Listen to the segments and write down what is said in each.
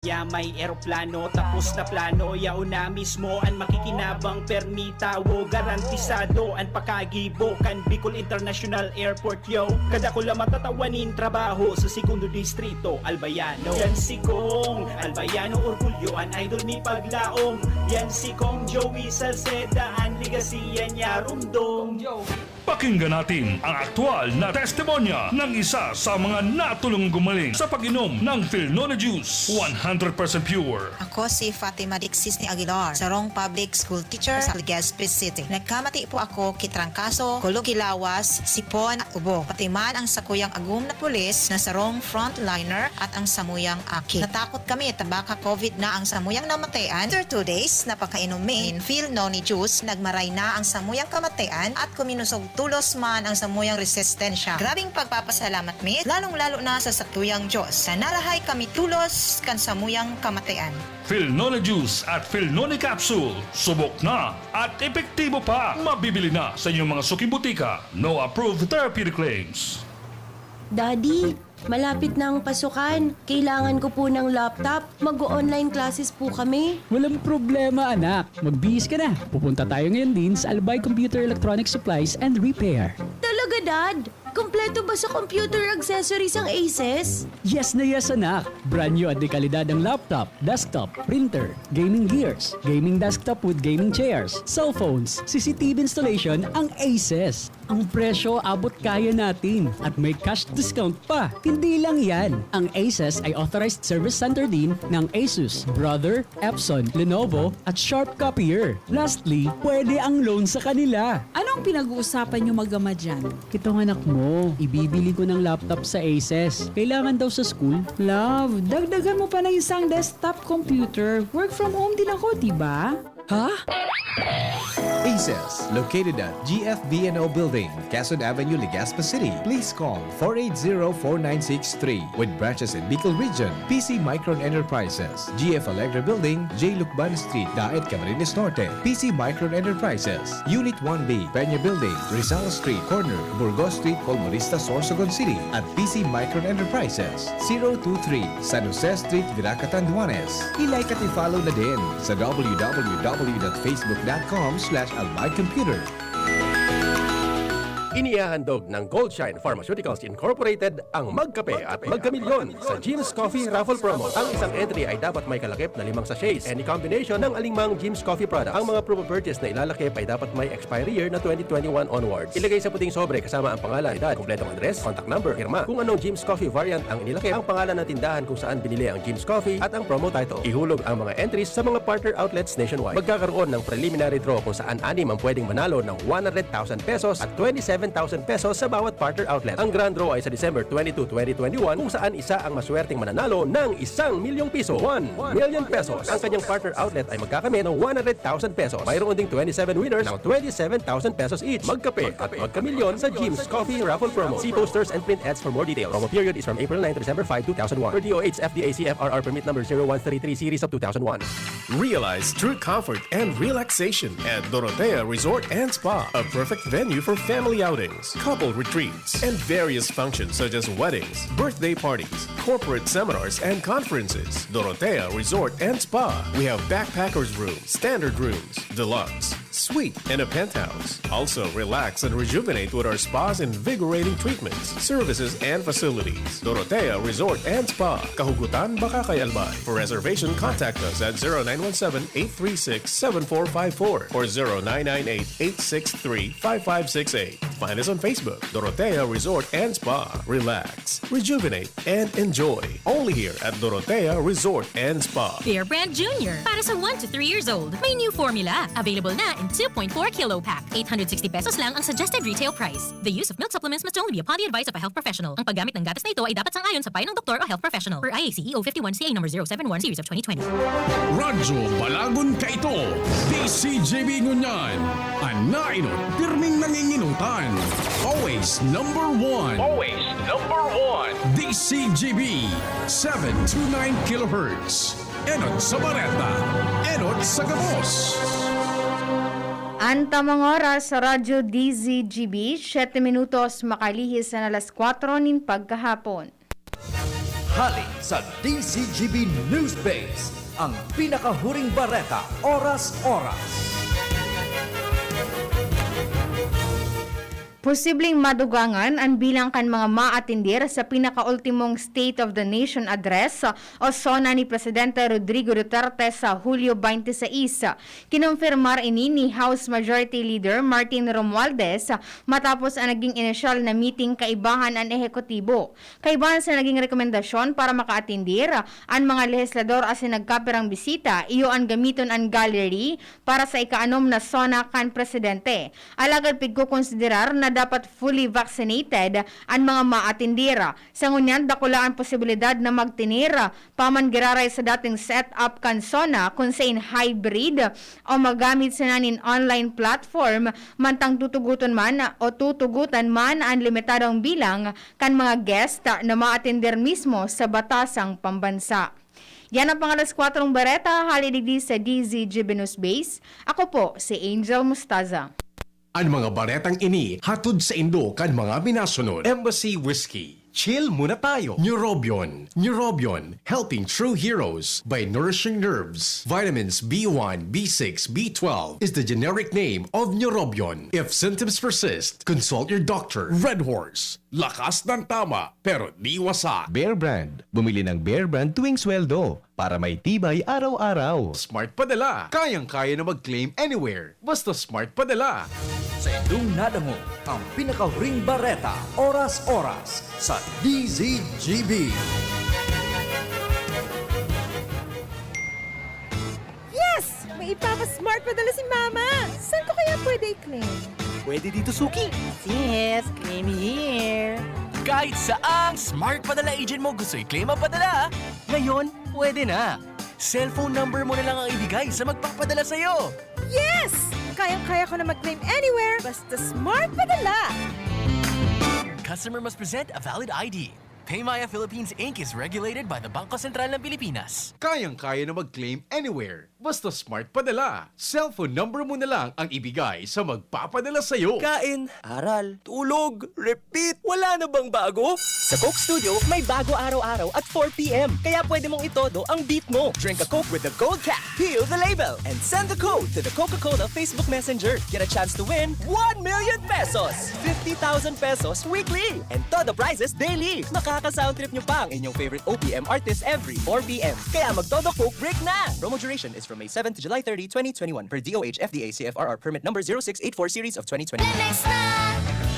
Ya may eroplano, tapos na plano yauna mismo ang makikinabang permita wo garantisado ang pakagibo kan Bicol International Airport yo. Kada ko lang matatawanin trabaho sa segundo distrito Albayano. Yan si Kong Albayano, orgulyo ang idol ni Paglaong. Yan si Kong Joey Salceda, ang ligasiya niya rumdong. Pakinggan natin ang aktual na testimonya ng isa sa mga natulong gumaling sa pag-inom ng Philnona Juice. 100% pure. Ako si Fatima Dixis ni Aguilar, sarong public school teacher sa Legazpi City. Nagkamati po ako kitrangkaso, Kulugilawas, Sipon at Ubo. Pati man ang sakuyang agum na pulis na sarong frontliner at ang samuyang aki. Natakot kami tabaka COVID na ang samuyang namatayan. After 2 days, napakainumin Philnona Juice, nagmaray na ang samuyang kamatayan at kuminusog tulos man ang samuyang resistensya. Grabing pagpapasalamat mi, lalong-lalo na sa satuyang Diyos. Sa narahay kami tulos kan samuyang kamatayan. Philnona Juice at Philnona Capsule. Subok na at epektibo pa. Mabibili na sa inyong mga suking butika. No approved therapeutic claims. Daddy, malapit na ang pasukan. Kailangan ko po ng laptop. Mag-online classes po kami. Walang problema, anak. Magbihis ka na. Pupunta tayo ngayon din sa Albay Computer Electronic Supplies and Repair. Talaga, Dad? Kompleto ba sa computer accessories ang Aces? Yes na yes, anak. Brand new at dekalidad ang laptop, desktop, printer, gaming gears, gaming desktop with gaming chairs, cellphones, CCTV installation ang Aces. Ang presyo abot kaya natin at may cash discount pa. Hindi lang yan. Ang Aces ay authorized service center din ng Asus, Brother, Epson, Lenovo at Sharp Copier. Lastly, pwede ang loan sa kanila. Anong pinag-uusapan nyo mag-ama dyan? Itong anak mo, ibibili ko ng laptop sa Aces. Kailangan daw sa school. Love, dagdagan mo pa ng isang desktop computer. Work from home din ako, diba? Ha? Aces, located at GFB&O Building, Quezon Avenue, Legazpi City. Please call 480-4963 with branches in Bicol Region, PC Micron Enterprises, GF Allegra Building, J. Lucban Street, Daet, Camarines Norte, PC Micron Enterprises, Unit 1B, Peña Building, Rizal Street, Corner, Burgos Street, Colmonista, Sorsogon City, at PC Micron Enterprises, 023, San Jose Street, Viraca, Tanduanes. I-like at i-follow na din sa www.facebook.com/Albay Computer. Inihahandog ng Goldshine Pharmaceuticals Incorporated ang Magkape at Magkamilyon sa Jim's Coffee Raffle Promo. Ang isang entry ay dapat may kalakip na 5 sachets. Any combination ng alingmang Jim's Coffee products. Ang mga promo purchase na ilalakip ay dapat may expiry year na 2021 onwards. Ilagay sa puting sobre kasama ang pangalan, edad, kompletong address, contact number, firma. Kung anong Jim's Coffee variant ang inilakip, ang pangalan ng tindahan kung saan binili ang Jim's Coffee at ang promo title. Ihulog ang mga entries sa mga partner outlets nationwide. Magkakaroon ng preliminary draw kung saan 6 ang pwedeng manalo ng 100,000 pesos at 27,000 pesos sa bawat partner outlet. Ang grand draw ay sa December 22, 2021 kung saan isa ang maswerteng mananalo ng 1 milyong piso. 1 million pesos. Ang kanyang partner outlet ay magkakamit ng 100,000 pesos. Mayroon ding 27 winners ng 27,000 pesos each. Magkape at magkamilyon sa Jim's Coffee Raffle Promo. See posters and print ads for more details. Promo period is from April 9 to December 5, 2001. For DOH FDA CFRR permit number 0133 series of 2001. Realize true comfort and relaxation at Dorotea Resort and Spa, a perfect venue for family outings, couple retreats, and various functions such as weddings, birthday parties, corporate seminars, and conferences. Dorotea Resort and Spa. We have backpackers rooms, standard rooms, deluxe, suite, and a penthouse. Also, relax and rejuvenate with our spa's invigorating treatments, services, and facilities. Dorotea Resort and Spa, Kahugutan, Bakakay, Albay. For reservation, contact us at 0917-836-7454 or 0998-863-5568. Find us on Facebook, Dorotea Resort and Spa. Relax, rejuvenate, and enjoy. Only here at Dorotea Resort and Spa. Bear Brand Junior. Para sa 1 to 3 years old, may new formula. Available na in 2.4 kilo pack. 860 pesos lang ang suggested retail price. The use of milk supplements must only be upon the advice of a health professional. Ang paggamit ng gatas na ito ay dapat sang-ayon sa payo ng doktor o health professional. Per IACEO 51CA number 071 series of 2020. Radyo Balagon Kaito, DCJB Ngunyan, Anainot, pirming nanginginutan. Always number one. Always number 1. DCJB, 729 kHz. Enot sa Bareta, Enot sa Gabos. Ang tamang oras sa Radyo DZGB, 7 minutos makalihis na alas 4 nin pagkahapon. tanghali sa DCGB Newsbase, ang pinakahuring bareta oras-oras. Posibleng madugangan ang bilang kan mga maatindir sa pinakaultimong State of the Nation Address o SONA ni Presidente Rodrigo Duterte sa Hulyo 26. Kinumpirmar ini ni House Majority Leader Martin Romualdez matapos ang naging inisyal na meeting kaibahan ang ehekutibo. Kaibahan sa naging rekomendasyon para makaatindir ang mga legislador asin nagkapirang bisita, iyo ang gamiton ang gallery para sa ikaanom na SONA kan Presidente. Alagad pigko konsiderar na dapat fully vaccinated ang mga maatindira. Sa ngunyan, dakula ang posibilidad na magtinira paman giraray sa dating setup kan SONA kung sa in hybrid o magamit sa nanin online platform mantang tutugutan man o tutugutan man ang limitadong bilang kan mga guest na maatindir mismo sa batasang pambansa. Yan ang pangalas 4 bareta, halidigdi sa DZGB News Base. Ako po si Angel Mustaza. Ang mga baretang ini hatod sa Indo kan mga minasunod. Embassy Whiskey. Chill muna tayo. Neurobion. Neurobion, helping true heroes by nourishing nerves. Vitamins B1, B6, B12 is the generic name of Neurobion. If symptoms persist, consult your doctor. Red Horse. Lakas ng tama, pero di wasak. Bear Brand. Bumili ng Bear Brand tuwing sweldo para may tibay araw-araw. Smart Padala. Kayang-kaya na mag-claim anywhere. Basta Smart Padala. Sa Indong nadamo, ang pinakahuring bareta oras-oras sa DZGB. Yes! May ipapa-smart padala si Mama! Saan ko kaya pwede i-claim? Pwede dito, Suki. Yes, claim here. Kahit saang Smart Padala agent mo gusto i-claim ang padala, ngayon, pwede na. Cellphone number mo na lang ang ibigay sa magpapadala sa'yo. Yes! Kayang-kaya ko na mag-claim anywhere, basta smart padala. Customer must present a valid ID. Paymaya Philippines Inc. is regulated by the Bangko Sentral ng Pilipinas. Kayang-kaya na mag-claim anywhere. Basta Smart Padala. Cellphone number mo na lang ang ibigay sa magpapadala sa'yo. Kain, aral, tulog, repeat. Wala na bang bago? Sa Coke Studio, may bago araw-araw at 4 p.m. Kaya pwede mong itodo ang beat mo. Drink a Coke with the gold cap, peel the label, and send the code to the Coca-Cola Facebook Messenger. Get a chance to win 1 million pesos, 50,000 pesos weekly, and todo prizes daily. Makaka-sound trip nyo pa ang inyong favorite OPM artist every 4 p.m. Kaya magtodo Coke break na! Promo duration is from May 7 to July 30, 2021 per DOH FDA CFRR permit number 0684 series of 2020. Lemex na!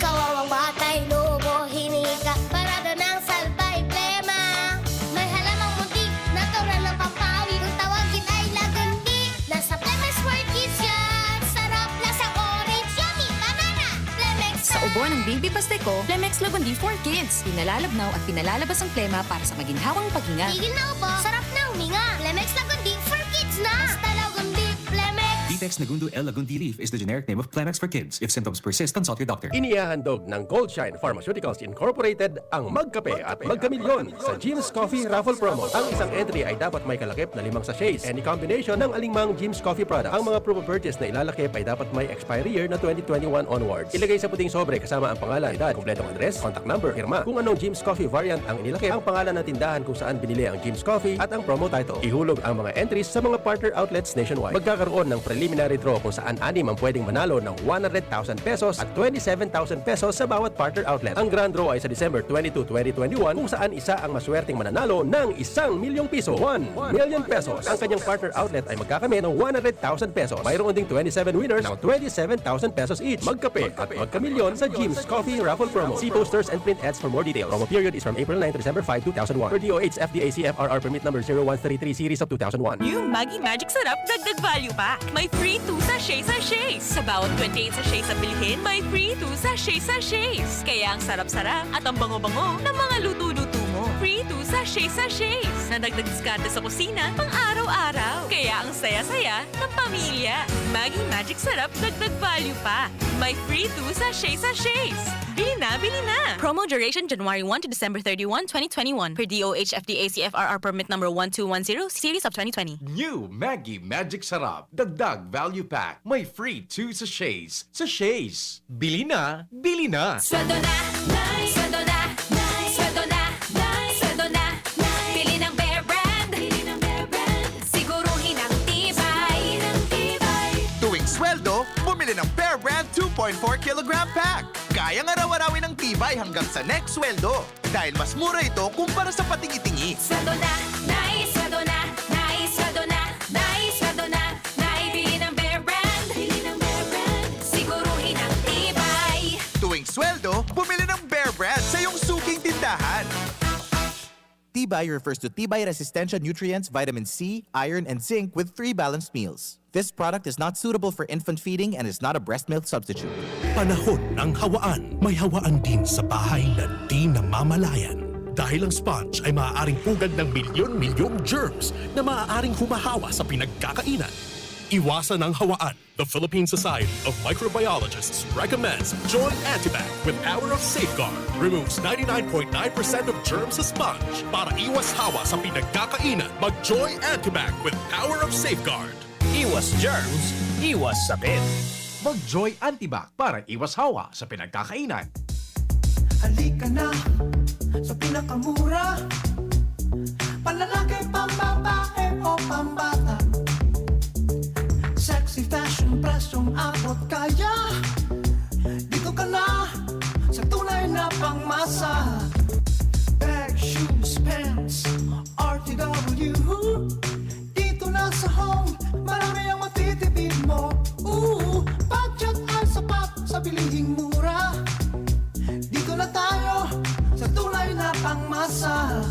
Kawawang batay, lobo, hiningi ka parada ng salbay, plema. May halamang muntik, natural ng pampawi. Kung tawagin ay lagundi. Nasa Lemex World Kids yan. Sarap, lasang orange, yummy, banana. Lemex na! Sa ubo ng Baby Pasteco, Lemex Lagundi for Kids. Pinalalabnaw at pinalalabas ang plema para sa maginhawang paghinga. Tigil na upo, sarap na huminga. Lemex Lagundi for Kids na! Basta Lagundi, Lemex. Detex Nagundu L. Lagundi Leaf is the generic name of Plemex for kids. If symptoms persist, consult your doctor. Inihahandog ng Goldshine Pharmaceuticals Incorporated ang Magkape at Magkamilyon sa Jim's Coffee Raffle Promo. Ang isang entry ay dapat may kalakip na 5 sachets. Any combination ng alingmang Jim's Coffee product. Ang mga proof of purchase na ilalakip ay dapat may expiry year na 2021 onwards. Ilagay sa puting sobre kasama ang pangalan, edad, kumpletong address, contact number, firma. Kung anong Jim's Coffee variant ang inilakip, ang pangalan ng tindahan kung saan binili ang Jim's Coffee at ang promo title. Ihulog ang mga entries sa mga partner outlets nationwide. Magkakaroon ng preliminary draw kung saan 6 ang pwedeng manalo ng 100,000 pesos at 27,000 pesos sa bawat partner outlet. Ang grand draw ay sa December 22, 2021 kung saan isa ang maswerteng mananalo ng 1 milyong piso. 1 million pesos. Ang kanyang partner outlet ay magkakamit ng 100,000 pesos. Mayroon ding 27 winners ng 27,000 pesos each. Magkape at magkamilyon sa Jim's Coffee Raffle Promo. See posters and print ads for more details. Promo period is from April 9 to December 5, 2001. Per DOH FDA CFRR permit number 0133 series of 2001. New Maggi Magic Sarap Dagdag Value Pack. May free 2 sachets. Sa bawat 28 sachets sa bilhin, may free 2 sachets. Kaya ang sarap-sarap at ang bango-bango ng mga luto-luto mo. Free 2 sachets. Na dagdag diskarte sa kusina pang araw-araw. Kaya ang saya-saya ng pamilya. Maggi Magic Sarap Dagdag Value Pack. May free 2 sachets. Bili na, bili na! Promo duration January 1 to December 31, 2021 per DOH FDA CFRR permit number 1210 series of 2020. New Maggi Magic Sarap. Dagdag Value Pack. May free 2 sachets. Sachets. Bili na, bili na! Sweldo na, sweldo na, sweldo na, sweldo na, bumili ng Bear Brand 2.4 kilogram pack. Kayang araw-arawin ng tibay hanggang sa next sweldo. Dahil mas mura ito kumpara sa patingi-tingi. Sweldo na, naisweldo na, naisweldo na, naisweldo na, naibili ng Bear Brand. Bili ng Bear Brand, siguruhin ang tibay. Tuwing sweldo, bumili ng Bear Brand sa iyong suking tindahan. Tibay refers to Tibay Resistensya nutrients, vitamin C, iron, and zinc with 3 balanced meals. This product is not suitable for infant feeding and is not a breast milk substitute. Panahon ng hawaan. May hawaan din sa bahay na di namamalayan. Dahil ang sponge ay maaaring pugad ng milyon-milyong germs na maaaring humahawa sa pinagkakainan. Iwasan ang hawaan. The Philippine Society of Microbiologists recommends Joy Antibac with Hour of Safeguard. Removes 99.9% of germs sa sponge. Para iwas hawa sa pinagkakainan, mag-Joy Antibac with Hour of Safeguard. Iwas germs, iwas sakit. Mag-Joy Antibac para iwas hawa sa pinagkakainan. Halika na sa pinakamura. Panlalaki, pambabae o pambata. Sexy fashion, presyong abot kaya. Dito ka na sa tunay na pangmasa. Bag, shoes, pants, RTW. Dito na sa home, marami ang matitipid mo. Budget ay sapat sa bilihing mura. Dito na tayo sa tunay na pangmasa.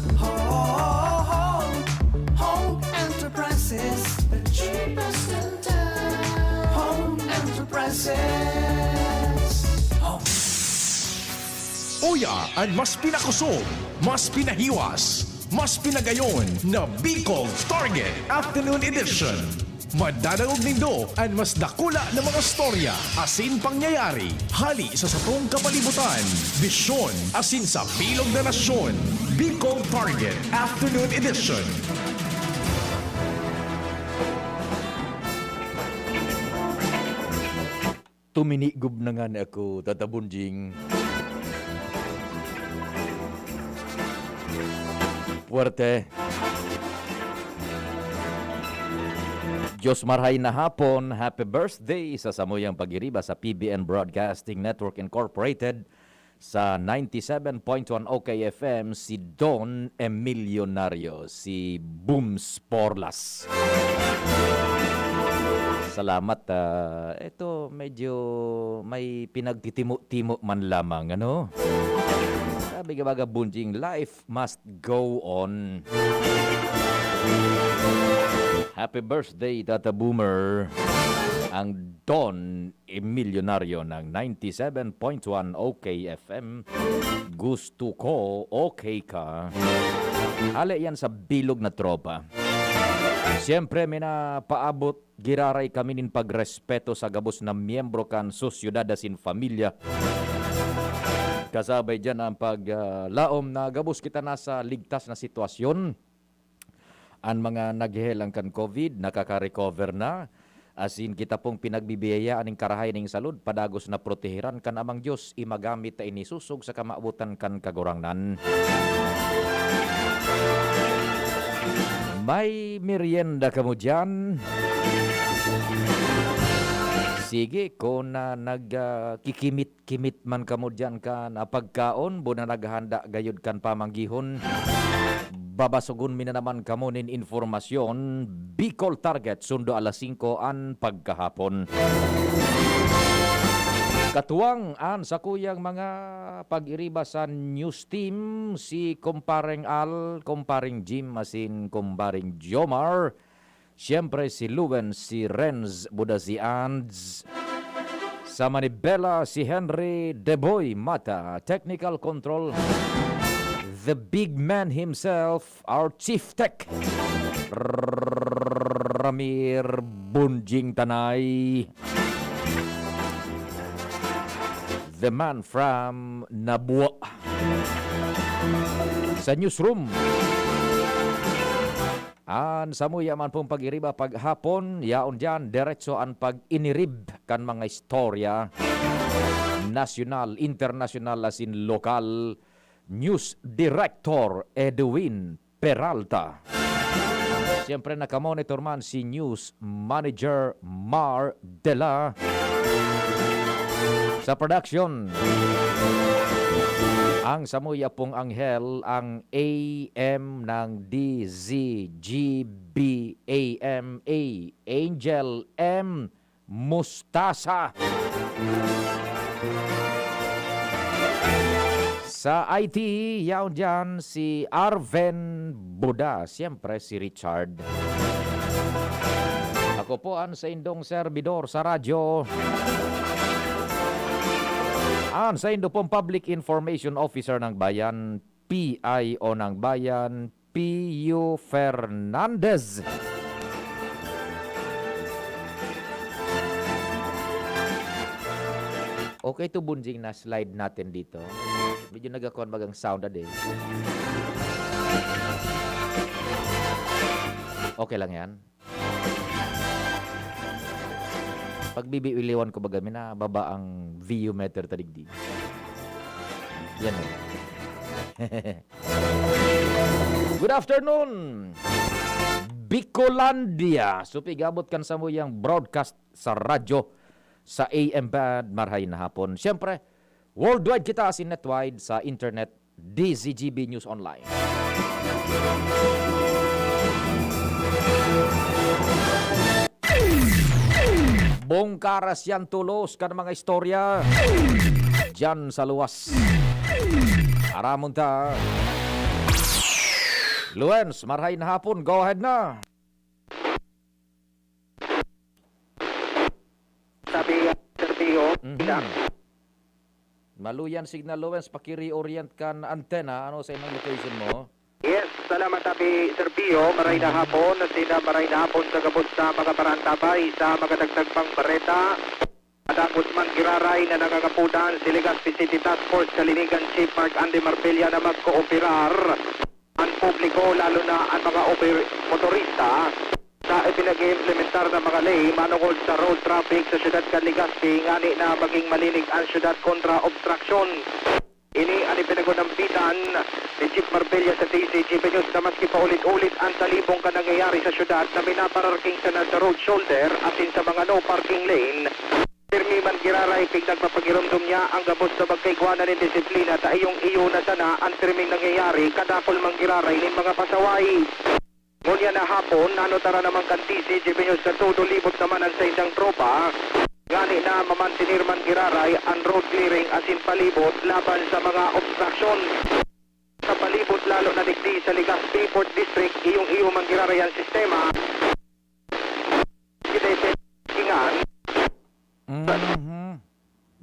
Home Enterprises, the cheapest in town. Home Enterprises. Uyaan mas pinakusog, mas pinahiwas, mas pinagayon na Bicol Target Afternoon Edition. Madadalog nindo ang mas dakula ng mga storya, asin pangyayari, hali sa sapong kapalibutan, bisyon, asin sa bilog na nasyon. Bicol Target Afternoon Edition. Tuminigub na nga na ako, Tata Bunjing. Puwerte. Diyos marhay na hapon, happy birthday sa samuyang pag-iriba sa PBN Broadcasting Network Incorporated sa 97.1 OKFM si Don Emilionario, si Booms Porlas. Salamat. Ito medyo may pinagtitimo-timo man lamang, ano? Sabi ka baga, Bunjing, life must go on. Happy birthday, Tata Boomer. Ang Don Emilionario ng 97.1 OKFM. Gusto ko, okay ka. Hali yan sa bilog na tropa. Siyempre, minapaabot, giraray kami nin pagrespeto sa gabos na miyembro kan sosyudad asin familia. Kasabay dyan ang paglaom na gabos kita nasa ligtas na sitwasyon. Ang mga naghelang kan COVID, nakaka-recover na. Asin kita pong pinagbibiyayaan ng karahay ng salud, padagos na protehiran kan amang Diyos, imagamit ta inisusog sa kamaabutan kan kagurangnan. May merienda ka mo dyan. Sige, kung nagkikimit-kimit man ka mo dyan kan pagkaon, bu na naghanda gayod kan pamanggihon, babasugon mi na naman kamo nin informasyon. Bicol Target, sundo alas 5 an pagkahapon. Katuwang an sa kuyang mga pag-iriba sa news team, si Kumparing Al, Kumparing Jim, asin Kumparing Jomar, siyempre si Luwen, si Renz, Buda si Ands, sa Manibela si Henry Deboy Mata, technical control, the big man himself, our chief tech, Ramir Bunjing Tanay, the man from Nabua. Sa newsroom, an samuya man pong pag-iriba paghapon, yaon dyan, diretso an pag-inirib kan mga istorya, national, international, asin lokal. News Director Edwin Peralta. Siyempre nakamonitor man si News Manager Mar Dela. Sa production, ang Samuya pong Anghel, ang AM ng DZGBAMA, Angel M. Mustasa. Sa IT, yaon dyan si Arven Buda, siyempre si Richard. Ako po ang sa indong servidor sa radyo. Ang sa indo pong Public Information Officer ng Bayan, PIO ng Bayan, P.U. Fernandez. Okay to bunjing na slide natin dito. Medyo nagakon magang sound ade. Okay lang yan. Pag bibiiliwan ko baga, baba ang VU meter tadigdi. Yan o. Good afternoon! Bicolandia. Supigabot kan sa mo yung broadcast sa radyo sa AM band marhay na hapon. Siyempre, worldwide kita as in netwide sa internet DZGB News Online. Bongkaras yan tulos kan mga istorya dyan sa luwas. Aramon ta. Luens, marhay na hapon. Go ahead na. Sabi Sergio, Maluyan signal Luens, pakiri-orient kan antena. Ano sa inang location mo? yes, salamat Abi Sergio, maray na hapon, sina maray na hapon sa gabot sa mga barantabay sa mga dagdag pang bareta. Adagos man giraray na nangagapudan si Legazpi City Task Force Kalinigan Chief Mark Andy Marbella na magkooperar ang publiko, lalo na ang mga motorista sa ipinag-implementar ng mga lay manungkol sa road traffic sa syudad Legazpi, ngani na maging malinig ang syudad kontra obstruction. Ini ang ipinagunampitan ni Chief Marbella sa DZGB News na maski paulit-ulit ang talibong ka nangyayari sa syudad na minapararking sa na sa road shoulder asin sa mga no parking lane. Pirmi man giraray pig nagpapagirumdum niya ang gabos sa magkaigwanan ng disiplina ta iyo na sana ang pirming nangyayari kadakol mang giraray ng mga pasaway. Ngunyan na hapon, nanotara naman kan DZGB News sa todo libot naman ang sa isang tropa. Ngani na mamantinir man giraray ang road clearing asin palibot laban sa mga obstruction. Sa palibot lalo na digdi sa Legazpi Port District, iyong man giraray ang sistema. Kingan.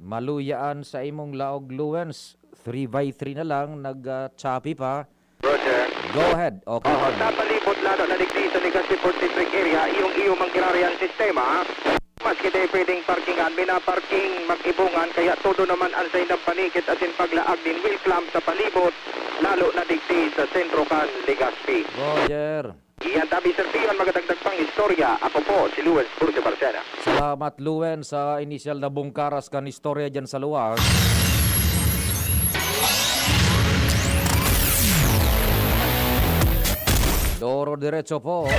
Maluyaan sa imong laog Luens. 3x3 na lang, nag-choppy pa. Roger. Go ahead. Okay. Sa palibot lalo na digdi sa Legazpi Port District area, iyong man giraray ang sistema. Maski tayo pwedeng parkingan, minaparking mag-ibungan, kaya todo naman ang sa inang panikit asin paglaag din will clamp sa palibot, lalo na digdi sa sentro kan Legazpi. Roger. Iyan tabi Sergio, magadagdag pang istorya. Ako po, si Luis Burge Barcena. Salamat Luen sa initial na bungkaras kan istorya dyan sa luwas. Doro diretso po.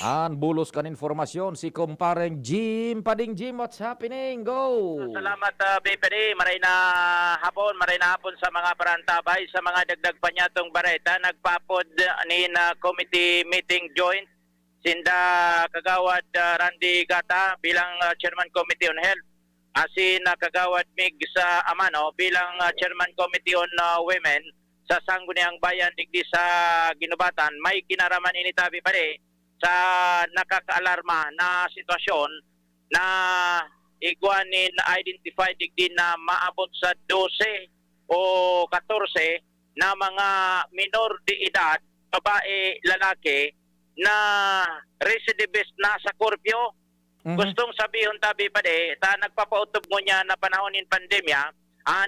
An bulos kan informasyon si kumpareng Jim. Pading Jim, what's happening? Go! Salamat BPD, maray na hapon sa mga barantabay, sa mga dagdag pa niya itong bareta. Nagpapod ni na committee meeting joint sinda kagawad Randy Gata bilang Chairman Committee on Health. Asin kagawad Mig sa Amano bilang Chairman Committee on Women sa Sangguniang Bayan digdi sa Ginubatan. May kinaraman ini tabi pa sa nakakaalarma na sitwasyon na igwanin identified digdi na maabot sa 12 o 14 na mga minor de edad, babae, lalaki na recidivist na sa Corpio. Gustong sabihin tabi pa ta nagpapautob mo niya na panahon in pandemya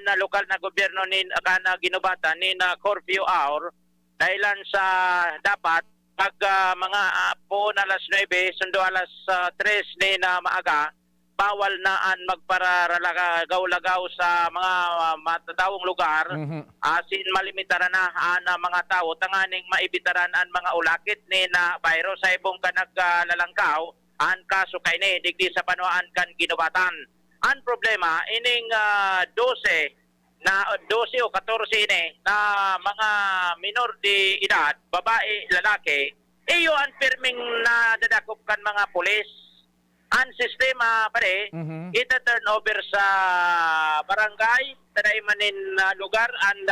na lokal na gobyerno ni kana ginubatan ni na curfew hour dahilan sa dapat pag mga po na alas 9 sundo alas 3 ni na maaga bawal na an magparalagaw-lagaw sa mga matatawong lugar, asin malimitaran na an mga tao, tanganing maibitaran an mga ulakit ni na virus sa ibong kanaglalangkaw, an kaso kay ni, digdi sa panuan kan ginubatan. Ang problema, ining 12 o 14 ini na mga minor de edad, babae, lalaki, iyo ang firming na dadakop kan mga pulis. Ang sistema pare, ita-turn over sa barangay, taday manin lugar, and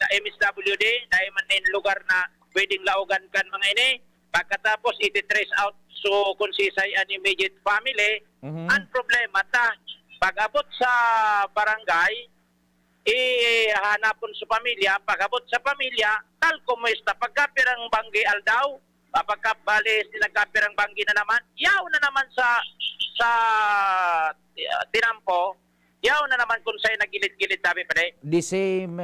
MSWD, taday manin lugar na pwedeng laugan kan mga ini. Pagkatapos, iti-trace out so kung sisay an immediate family. Ang problema ta, pag-abot sa barangay, ihanapon sa pamilya, pag-abot sa pamilya, tal kumusta, pagkapirang banggi aldaw, pagkabali sinagkapirang banggi na naman, yaw na naman sa tinampo, yaw na naman kung sa'yo nagilid-gilid tabi pa rin. The same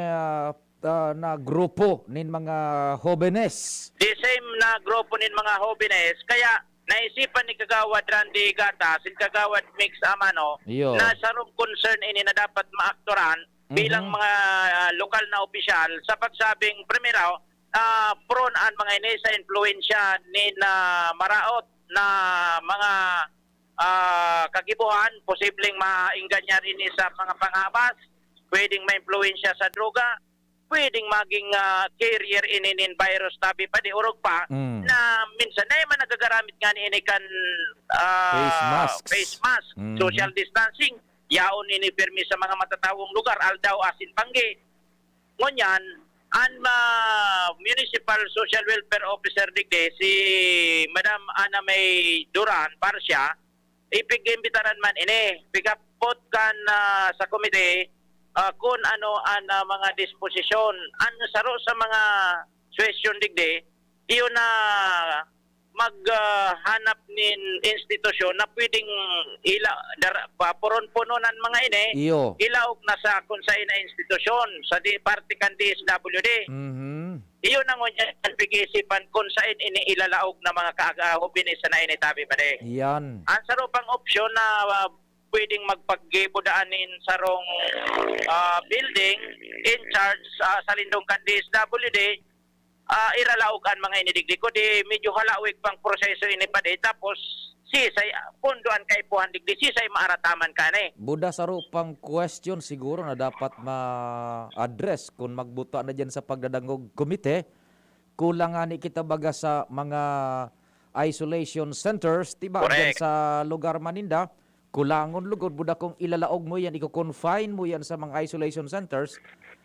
na grupo nin mga jóvenes. The same na grupo nin mga jóvenes, kaya naisipan ni Kagawad Randy Gata, sin Kagawad Mix Amano, na sa room concern ini na dapat maaktoran bilang mga lokal na opisyal sa pagsabing primero, prone ang mga ini sa influensya ni na maraot na mga kagibuhan, posibleng maingganyan ini sa mga panghabas, pwedeng ma-influensya sa droga, pwedeng maging carrier inin virus tabi pa di urog pa na minsan na man nagagaramit nga ni kan face mask, social distancing, yaon ini permi sa mga matatawong lugar, aldaw asin panggi. Ngunyan, ang Municipal Social Welfare Officer digde si Madam Ana May Duran Parsya, ipigimbitaran man ini, pigapot kan sa komite kung ano ang mga disposisyon. Ano saro sa mga question digde, iyon na maghanap nin institusyon na pwedeng papuron-pununan mga ini, ilaog na sa kunsay na institusyon sa parte kan DSWD. Iyon ang pag-isipan kung saan ini ilalaog na mga kaagahobinis na ini tabi pa de. Yan. Ang saro pang opsyon na pwedeng magpagbudaanin sarong building in charge sa lindong kan DSWD, iralaugan mga inidigdi ko, di medyo halawig pang proseso ini pa de, tapos sisay, punduan kay puhan digdi, sisay maarataman ka na eh. Buda sa pang question siguro na dapat ma-address kung magbuto na dyan sa pagdadangog komite, kulangan ni kita baga sa mga isolation centers, diba? Dyan sa lugar Maninda, kulangon lugod, buda kung ilalaog mo yan, i-confine mo yan sa mga isolation centers,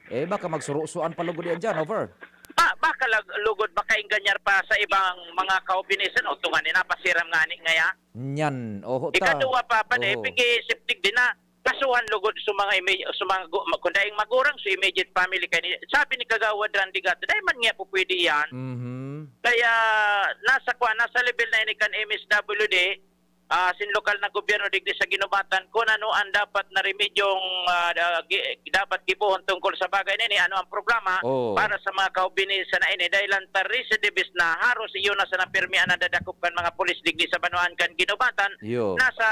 baka magsurusuan pa lugod yan dyan, over. Baka lugod, baka inganyar pa sa ibang mga kaubinisan, o tungan nila, pasiram nga ni ngaya. Nyan, Ikaduwa pa de, pigi-siptig din na, kasuhan lugod sa mga kung daing magurang sa immediate family kayo. Sabi ni Kagawad Randy Gato, dahil man nga po pwede yan. Kaya nasa level na ini kan MSWD, sin lokal na gobyerno digdi sa ginubatan kung ano ang dapat na remedyong dapat gibuhon tungkol sa bagay nini, ano ang programa para sa mga kaubinisan na ini, dahil ang recidivist na haros iyo na sa napirmian na dadakop kan mga pulis digdi sa banuan kan ginubatan, nasa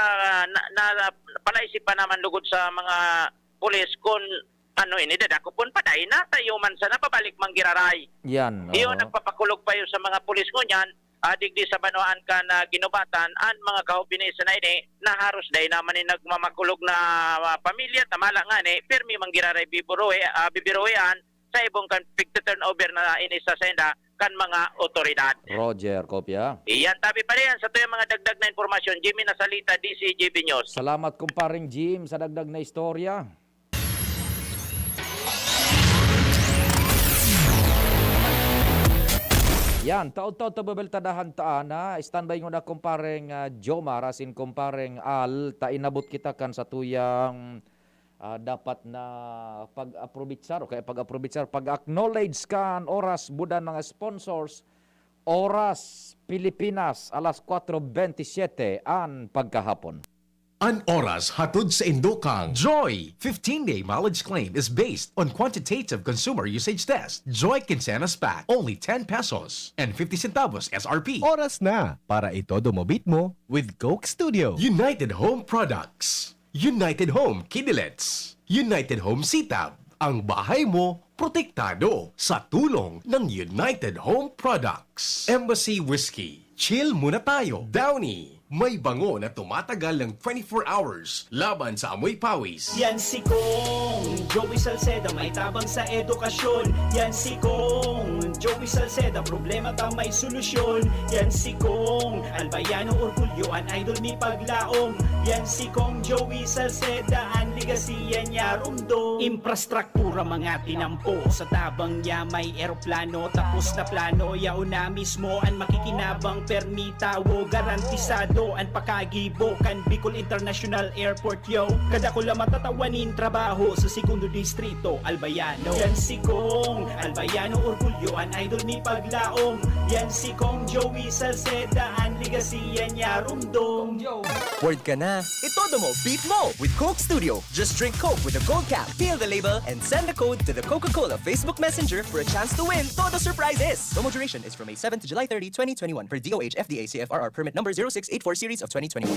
palaisipan naman lugod sa mga pulis kung ano ini dadakopon pa dahil natayo man sa napabalik manggiraray. Yan. Iyo nagpapakulog pa yun sa mga pulis ngunyan, digdi sa banuan ka na ginubatan ang mga kaubinisan na ini na haros dahil naman nagmamakulog na pamilya tamala nga ni pirmi manggiraray bibiruyan sa ibong kan turnover na ini sa senda kan mga otoridad. Roger, kopya. Iyan tabi pa rin sa ito yung mga dagdag na informasyon. Jimmy Nasalita, DCJB News. Salamat kumparing Jim sa dagdag na istorya. Yan, taon-taon tababeltadahan taan na standby ngo na kumpareng Jomar asin kumpareng Al, inabot kita kan sa tuyang dapat na pag-aprobitsar o kaya pag-aprobitsar, pag-acknowledge kan oras budan mga sponsors, oras Pilipinas alas 4:27 an pagkahapon. An oras hatod sa Indokang. Joy! 15-day mileage claim is based on quantitative consumer usage test. Joy Quincenas Pack, only 10 pesos and 50 centavos SRP. Oras na para itodo mo beat mo with Coke Studio. United Home Products. United Home Kidilets. United Home Sitab. Ang bahay mo, protektado sa tulong ng United Home Products. Embassy Whiskey. Chill muna tayo. Downy. May bango na tumatagal ng 24 hours laban sa amoy pawis. Yan si Kong Joey Salceda, may tabang sa edukasyon. Yan si Kong Joey Salceda, problema ka may solusyon. Yan si Kong Albayano Orgulyo, an idol ni paglaom. Yan si Kong Joey Salceda, ang ligasiya niya rumdo. Infrastruktura mga tinampo, sa tabang niya may eroplano. Tapos na plano, yauna mismo ang makikinabang permita. Wo garantisado ang pakagibo kan Bicol International Airport yo. Kada ko lang matatawanin trabaho sa segundo distrito Albayano. Yan si Kong Albayano Orgulyo, an idol ni paglaom. Yan si Kong Joey Salceda, ang ligasiya niya rumdong. Word ka na, itodo mo, beat mo with Coke Studio. Just drink Coke with a gold cap, peel the label, and send the code to the Coca-Cola Facebook Messenger for a chance to win todo surprises. Promo duration is from May 7 to July 30, 2021 per DOH FDA CFRR permit number 0684 series of 2021.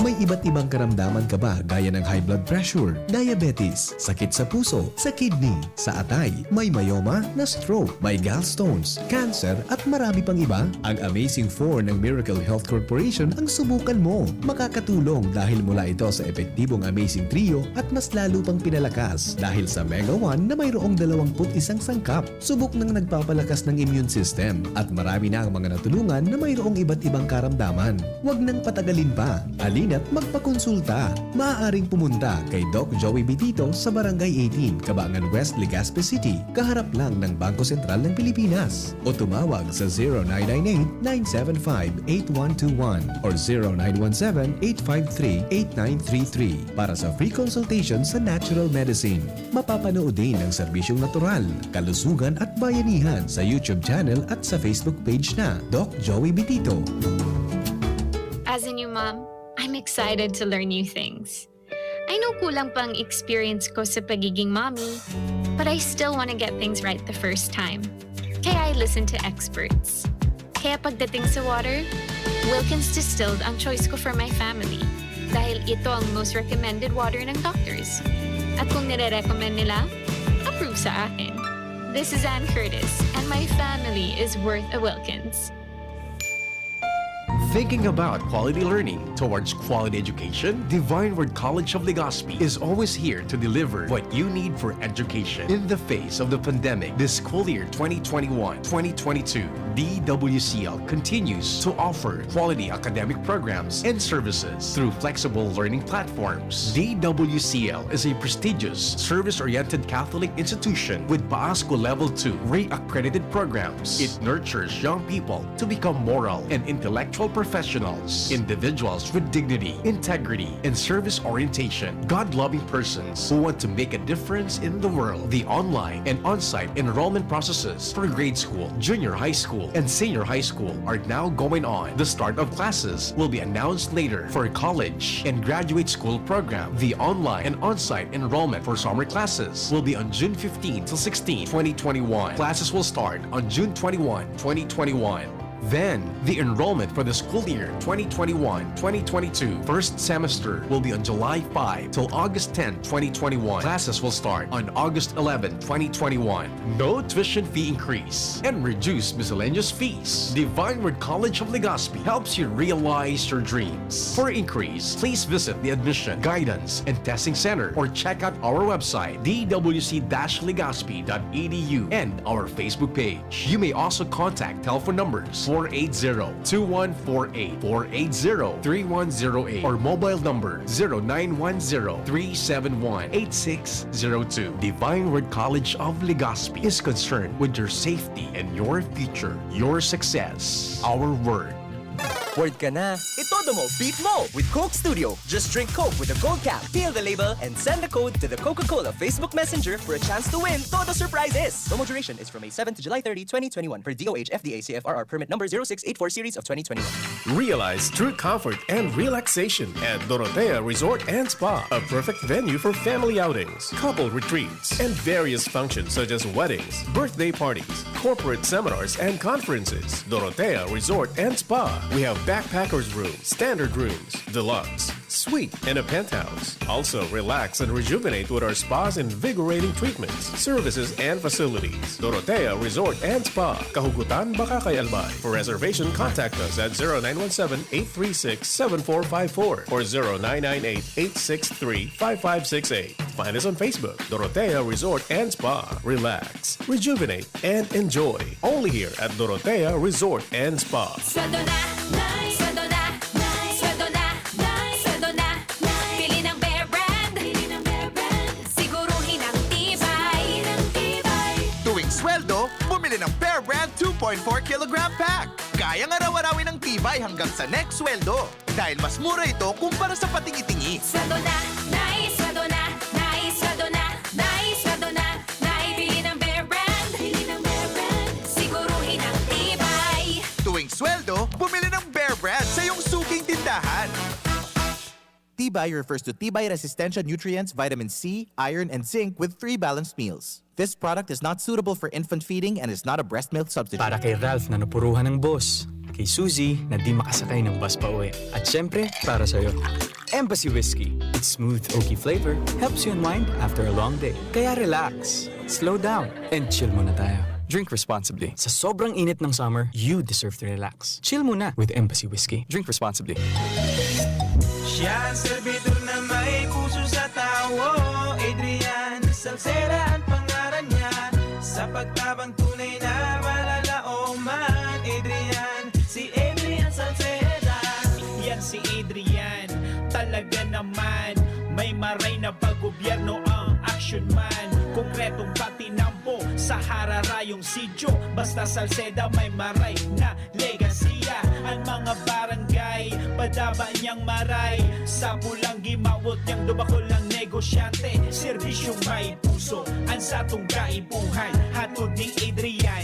May iba't ibang karamdaman ka ba gaya ng high blood pressure, diabetes, sakit sa puso, sa kidney, sa atay, may myoma na stroke, may gallstones, cancer at marami pang iba? Ang Amazing 4 ng Miracle Health Corporation ang subukan mo. Makakatulong dahil mula ito sa epektibong Amazing Trio at mas lalo pang pinalakas dahil sa Mega 1 na mayroong 21 sangkap. Subok ng nagpapalakas ng immune system at marami na ang mga natulungan na mayroong iba't ibang karamdaman. Huwag nang patagalin pa. At magpakonsulta. Maaaring pumunta kay Doc Joey Bitito sa Barangay 18, Cabangan West, Legazpi City, kaharap lang ng Bangko Sentral ng Pilipinas. O tumawag sa 0998-975-8121 or 0917-853-8933 para sa free consultation sa natural medicine. Mapapanood din ang serbisyong natural, kalusugan at bayanihan sa YouTube channel at sa Facebook page na Doc Joey Bitito. As a new mom, I'm excited to learn new things. I know kulang pang experience ko sa pagiging mommy, but I still want to get things right the first time. Kaya I listen to experts. Kaya pagdating sa water, Wilkins Distilled ang choice ko for my family dahil ito ang most recommended water ng doctors. At kung nire-recommend nila, approve sa akin. This is Ann Curtis, and my family is worth a Wilkins. Thinking about quality learning towards quality education? Divine Word College of Legazpi is always here to deliver what you need for education. In the face of the pandemic, this school year 2021-2022, DWCL continues to offer quality academic programs and services through flexible learning platforms. DWCL is a prestigious, service-oriented Catholic institution with PASCO Level 2 RE-accredited programs. It nurtures young people to become moral and intellectual professionals, individuals with dignity, integrity, and service orientation, God-loving persons who want to make a difference in the world. The online and on-site enrollment processes for grade school, junior high school, and senior high school are now going on. The start of classes will be announced later. For college and graduate school program, the online and on-site enrollment for summer classes will be on June 15 till 16, 2021. Classes will start on June 21, 2021. Then, the enrollment for the school year 2021-2022 first semester will be on July 5 till August 10, 2021. Classes will start on August 11, 2021. No tuition fee increase and reduced miscellaneous fees. Divine Word College of Legazpi helps you realize your dreams. For increase, please visit the Admission, Guidance, and Testing Center or check out our website dwc-legazpi.edu and our Facebook page. You may also contact telephone numbers 480-2148, 480-3108, or mobile number 0910-371-8602. Divine Word College of Legazpi is concerned with your safety and your future, your success. Our word. Word ka na. Itodo mo, beat mo with Coke Studio. Just drink Coke with the Gold Cap, peel the label, and send the code to the Coca-Cola Facebook Messenger for a chance to win Todo surprises. Promo duration is from May 7 to July 30, 2021 per DOH FDA CFRR permit number 0684 series of 2021. Realize true comfort and relaxation at Dorotea Resort and Spa, a perfect venue for family outings, couple retreats, and various functions such as weddings, birthday parties, corporate seminars, and conferences. Dorotea Resort and Spa. We have backpackers rooms, standard rooms, deluxe, suite, and a penthouse. Also, relax and rejuvenate with our spa's invigorating treatments, services, and facilities. Dorotea Resort and Spa, Kahugutan, Bakakay, Albay. For reservation, contact us at 0917-836-7454 or 0998-863-5568. Find us on Facebook, Dorotea Resort and Spa. Relax, rejuvenate, and enjoy. Only here at Dorotea Resort and Spa. Sweldo na, sweldo na, sweldo na, sweldo na. Pili ng Bear Brand, siguruhin ang tibay. Tuwing sweldo, bumili ng Bear Brand 2.4 kilogram pack. Kayang araw-arawin ng tibay hanggang sa next sweldo. Dahil mas mura ito kumpara sa patingi-tingi. Sweldo na, sweldo na, sweldo na, sweldo na. Pili ng Bear Brand, siguruhin ang tibay. Tuwing sweldo, bumili ng Bear Brand sa iyong suking tindahan. Tibay refers to Tibay Resistensya Nutrients, Vitamin C, Iron, and Zinc with 3 balanced meals. This product is not suitable for infant feeding and is not a breast milk substitute. Para kay Ralph na napuruhan ng boss. Kay Suzy na di makasakay ng bus pa uwi. At syempre, para sa'yo. Embassy Whiskey. Its smooth, oaky flavor helps you unwind after a long day. Kaya relax, slow down, and chill muna tayo. Drink responsibly. Sa sobrang init ng summer, you deserve to relax. Chill muna with Embassy Whiskey. Drink responsibly. Siya ang servidor na may puso sa tawo. Adrian Salceda ang pangalan niya. Sa pagtabang tunay na malalaoman. Adrian, si Adrian Salceda. Yan si Adrian, talaga naman. May maray na pag-gobyerno ang action man. Konkretong patinampo sa hararayong sidyo. Basta Salceda may maray na legasiya. Ang mga barangay, padaba niyang maray. Sa pulang gimawot niyang dubako lang negosyante. Serbisyong may puso, ang satong kaibuhan. Hatod ni Adrian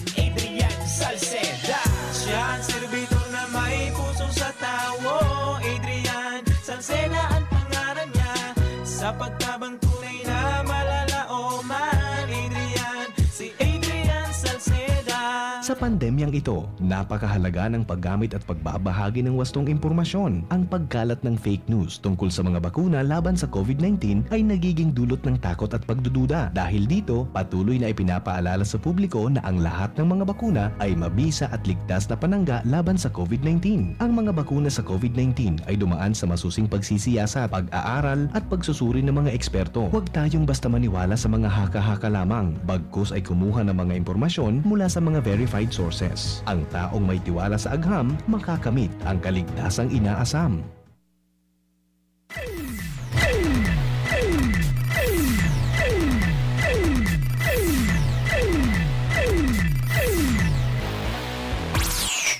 Salceda. Siya ang servidor na may puso sa tawo. Adrian Salceda ang pangalan niya. Sa pagtabang tunay na malalaoman. Adrian, si Adrian Salceda. Sa pandemyang ito, napakahalaga ng paggamit at pagbabahagi ng wastong impormasyon. Ang pagkalat ng fake news tungkol sa mga bakuna laban sa COVID-19 ay nagiging dulot ng takot at pagdududa. Dahil dito, patuloy na ipinapaalala sa publiko na ang lahat ng mga bakuna ay mabisa at ligtas na panangga laban sa COVID-19. Ang mga bakuna sa COVID-19 ay dumaan sa masusing pagsisiyasat, pag-aaral at pagsusuri ng mga eksperto. Huwag tayong basta maniwala sa mga haka-haka lamang, bagkus ay kumuha ng mga impormasyon mula sa mga verified sources. Ang taong may tiwala sa agham, makakamit ang kaligtasang inaasam.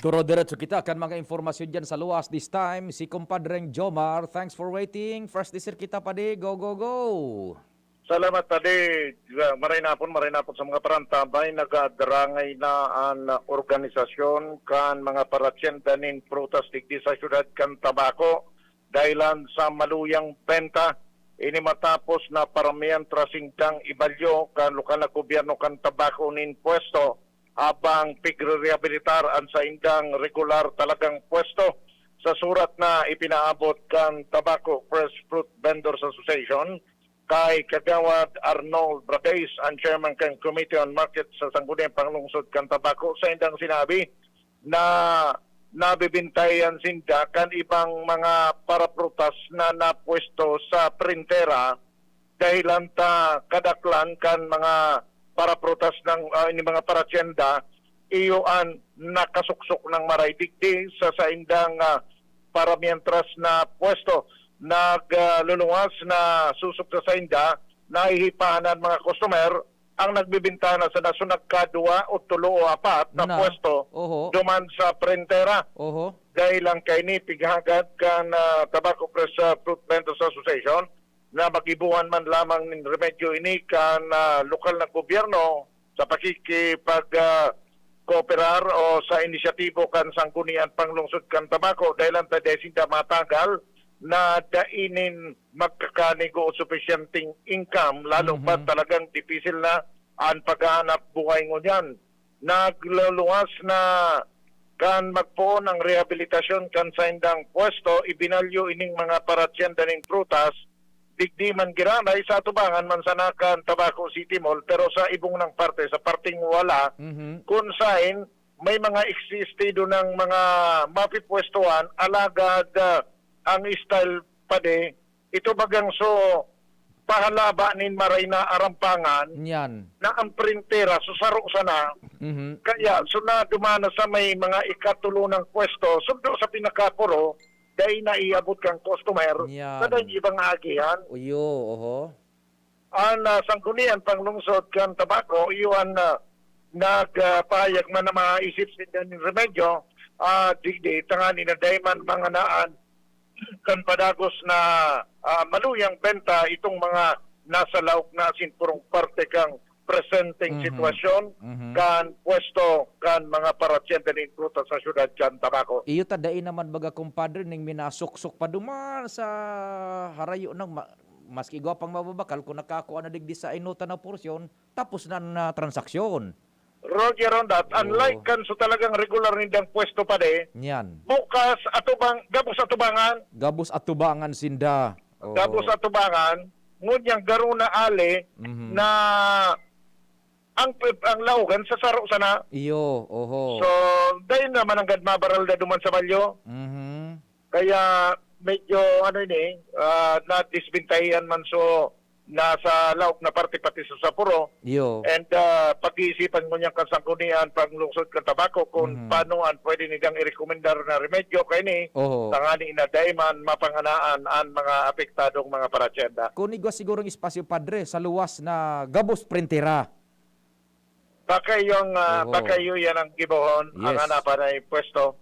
Turo diretso kita kan mga informasyon dyan sa luwas this time. Si Kumpadreng Jomar, thanks for waiting. First dessert kita pa di, go, go, go! Salamat tadi, maray na po sa mga parantabay, nagadarangay na ang organisasyon kan mga parasyenda nin prutas digdi sa syudad kan tabako dahilan sa maluyang benta. Ini matapos na paramihan trasingdang ibalyo kan lokal na gobyerno kan tabako nin pwesto abang pigre-rehabilitar ang sa indang regular talagang pwesto. Sa surat na ipinaabot kan Tobacco Fresh Fruit Vendors Association, kay Kagawad Arnold Brades, ang chairman kan Committee on Market sa Sangguniang Panglungsod kan Tabako, sa indang sinabi na nabibintayan sinda kan ibang mga paraprutas na napwesto sa printera dahilan ta kadaklan kan mga paraprutas ng ini mga parasyenda iyoan nakasuksok ng maray digdi sa indang para mientras na pwesto nagluluwas na susok sa inda, nahihipahanan mga customer ang nagbibintana sa nasunag ka 2 o 3 o 4 na pwesto duman sa printera. dahil lang kay ni pighagad kan Tobacco Press Fruit Vendors Association na magibuhan man lamang ng remedyo ini kan lokal na gobyerno sa pakikipag kooperar o sa inisyatibo kan sanggunian panglungsod kan tabako dahil ang tadesinda matagal na dainin magkakanigo o sufficienting income lalo pa talagang dipisil na ang paghahanap buhay ngunyan. Nagluluwas na kan magpoon ang rehabilitasyon kan sa indang pwesto, ibinalyo ining mga paratyenda ng prutas, digdi man giranay sa atubangan man sa nakan Tabaco City Mall, pero sa ibong ng parte, sa parting wala, kung saan may mga existido ng mga mapipwestuhan, alagad ang style pade, ito bagang so pahalaba nin maray na arampangan Yan. na ang printera susaro sana kaya suna dumana sa may mga ikatulo ng pwesto sundo sa pinakapuro dahil na iabot kang customer Yan. sa dahil ibang agihan Uyo, oho. ang sanggunian panglungsod kan tabako iyon nagpahayag man na maisip sila ng remedyo digdi tangani na dayman mga naan kan padagos na maluyang benta itong mga nasa laok na sinpurong parte kang presenting sitwasyon kan pwesto kan mga paratyente ng prutas sa syudad kan Tabaco. Iyo tadain naman baga kumpadre ning minasuksok pa duman sa harayo ng maski go pang mababakal kung nakakuha na digdi sa inota na porsyon tapos na transaksyon. Roger on that, unlike kan so talagang regular nindang pwesto pa de, Yan. bukas gabos atubangan, Gabos atubangan sinda. Oo. gabos atubangan, ngunyang garuna ale na ang laugan sa saro sana. Iyo, oho. So, dahil naman ang mabaral na duman sa balyo. Kaya medyo na-disbintahian man so nasa laok na parte pati sa Sapuro. Iyo. And pag-iisipan mo niyang kasangkunian panglungsod ng tabako kung paano ang pwede nilang i-recommendar na remedyo kay ni Oho. tangani na dayman mapanganaan ang mga apektadong mga paratyenda. Kunigwa siguro ng espasyo padre sa luwas na gabos printera. Bakayo yan ang gibohon ang Yes. hanapan ay pwesto.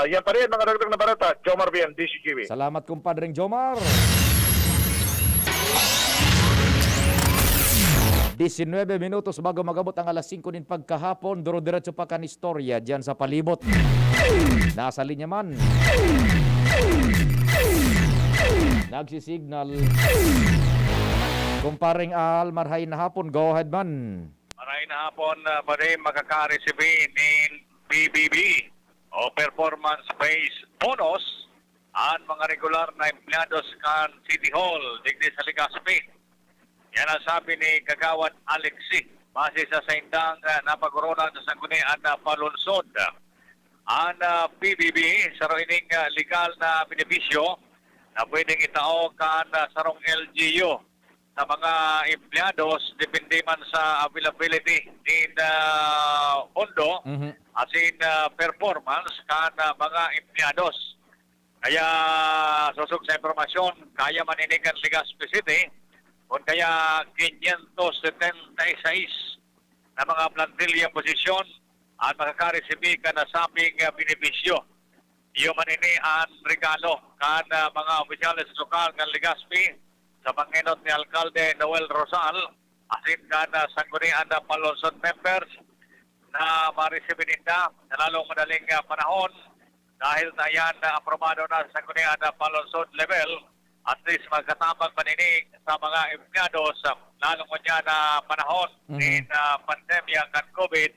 Yan pa rin mga dagdag na barata. Jomar Bien, DCGV. Salamat kumpadreng Jomar. 19 minutos bago magabot ang alas 5 nin pagkahapon, duro-diretso pa kan istorya diyan sa palibot. Nasa linya man. Nagsisignal. Kumparing Al, marhay na hapon. Go ahead man. Maray na hapon pa rin makaka-receive ng PBB o performance-based bonus ang mga regular na empleados kan City Hall digdi sa Legazpi. Yan ang sabi ni Kagawad Alexi base sa saindang napagoronan sa sanggunian na palunsod. Ang PBB sa ining legal na benepisyo na pwedeng itao kan sarong LGU sa mga empleados depende man sa availability in pondo as in performance kan mga empleados. Kaya susog sa informasyon, kaya maninigan Legazpi City kung kaya 576 na mga plantilyang posisyon at makakareceive ka na sabing benepisyo. Iyo manini ang regalo kan mga opisyales sa lokal ng Legazpi sa panginot ni Alcalde Noel Rosal asin kan sanggunian na palunsod members na ma-receive ninda na lalong madaling panahon dahil na yan aprobado na sa sanggunian na palunsod level. At least magkatabang panini sa mga empleados lalong niya na panahon in pandemya ng COVID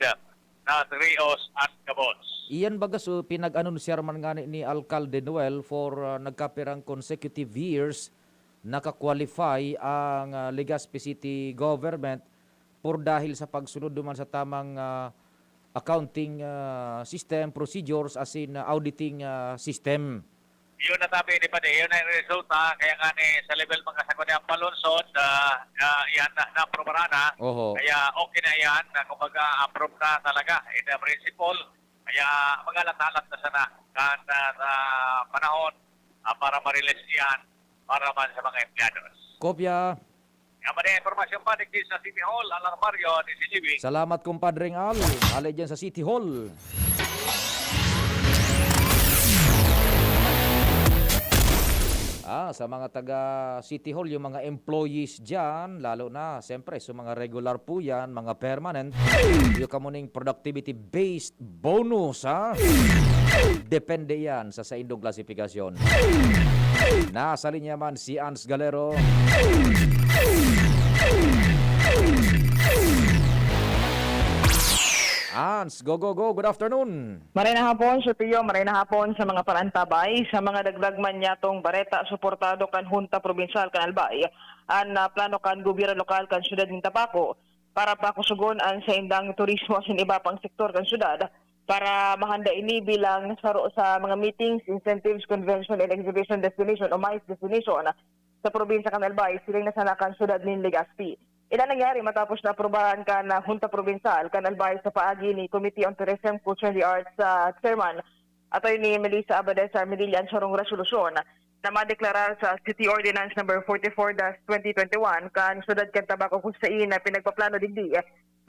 na trios at kabos. Iyan baga so pinag-anunsiyar man nga ni Alcalde Noel for nagkapirang consecutive years nakakwalify ang Legazpi City government por dahil sa pagsunod duman sa tamang accounting system, procedures as in auditing system. Yun na tabi ni Pade, yun ang resulta. Kaya nga ni sa level mga sagot ang palunsod, yan na-approve na. Oho. Kaya okay na yan, kumbaga approve na talaga in the principle. Kaya magalat-alat na sana kan panahon para ma-release yan para man sa mga empleados. Kopya. Yan ba na informasyon pa digdi sa City Hall, Alar Mario, ni CGB. Salamat kumpadreng Al. Alay dyan sa City Hall. Sa mga taga City Hall, yung mga employees dyan, lalo na, siyempre, sa mga regular po yan, mga permanent, yung kamuning productivity-based bonus, depende yan sa indong klasifikasyon. Nasa linya man si Ans Galero. Ans, go, go, go. Good afternoon. Maray na hapon, Sir Pio. Maray na hapon sa mga parantabay, sa mga dagdagman nyatong bareta, suportado kan Junta Provincial kan Albay, an plano kan gobyerno lokal kan syudad ng Tabaco, para pakusugon an sa indang turismo sa iba pang sektor kan syudad, para mahanda ini bilang saro sa mga meetings, incentives, convention, and exhibition destination o MICE destination sa probinsya kan Albay, siling nasanakan syudad ng Legazpi. Ilan nangyari matapos na aprobahan ka na Junta Provincial kan Albay sa paagi ni Committee on Tourism, Culture and the Arts Chairman Atty. ni Melissa Abadesa Medillan sa resolusyon na madeklarar sa City Ordinance number 44-2021 kan Syudad kan Tabaco kung saan na pinagpaplano digdi